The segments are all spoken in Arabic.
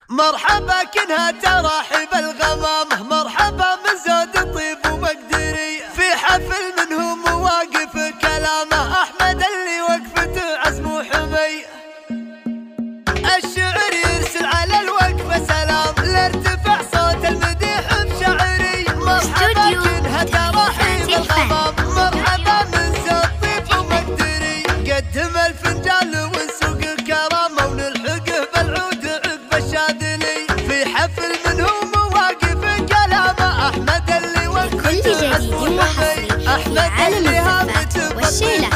مرحبا كنها تراحب الغمامة، مرحبا من زود طيب ومقدري، في حفل منهم مواقف كلامه، أحمد اللي وقفته عزم وحمي. الشعر يرسل على الوقفة سلام، لارتفع صوت المديح بشعري. مرحبا كنها تراحب الغمام، مرحبا من زود طيب ومقدري، قدم الفنجان ونسوق الكرامة ونلحقه بالعود عقب الشاذلي، في حفل منهم مواقف كلامه، أحمد اللي وقفته عزم وحمي. أحمد اللي هامته والشيلة،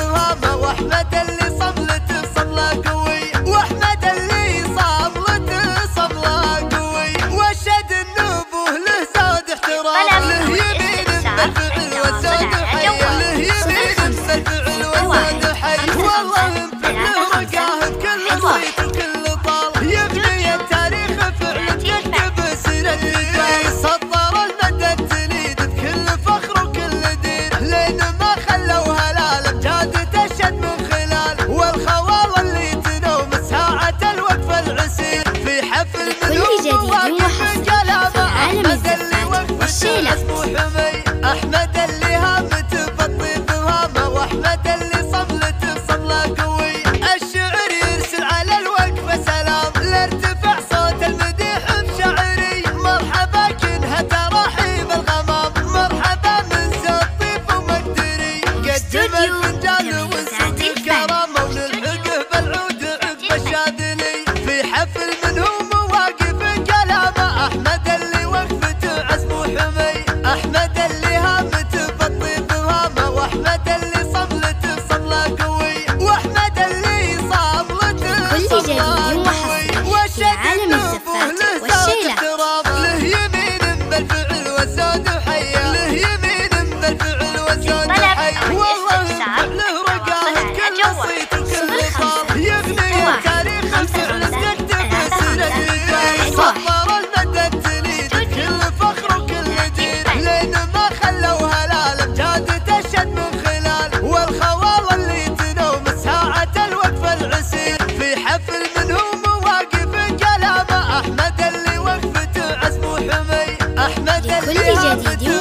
وأحمد اللي صملته صمله قوي، وأحمد اللي صملته صمله قوي، وشد النبوه له زاد احترام، له يمين بالفعل والزود حي، له يمين بالفعل والزود حي، والله انفعله رقاه بكل صيت وكل طال، يبني التاريخ فعل يكتب سيرته، سطر المدى التليد بكل فخر وكل دين، لين ما خلوها الامجاد تشهد من خلال، والخوال اللي تنوم ساعة الوقفة العسير، في حفل منهم مواقف كلامه، أحمد اللي وقفته عزم وحمي. أحمد اللي هامته بالطيب وهامه، وأحمد اللي صملته صمله قوي، الشعر يرسل على الوقفة سلام، لارتفع صوت المديح بشعري. مرحبا كنها تراحيب الغمام، مرحبا من زود طيب ومقدري، قدم الفنجان ونسوق الكرامة ونلحقه بالعود عقب الشاذلي، في حفل منهم مواقف كلامه، أحمد اللي وقفته عزم وحمي. أحمد اللي هامته بالطيب وهامه، وأحمد اللي صملته صمله قوي، وأحمد اللي صملته صمله قوي، وشد النبوه له زاد احترام، له يمين بالفعل والزود حي، له يمين بالفعل والزود حي، والله انفعله رقاه بكل صيت وكل طال، يبني التاريخ بفعل يكتب سيرته، سطر المدى التليد بكل فخر وكل دين، لين ما خلوها الامجاد تشهد من خلال، والخوال اللي تنوم ساعة الوقفة العسير، في حفل منهم مواقف كلامه، أحمد اللي وقفته عزم وحمي. أحمد اللي لكل جديد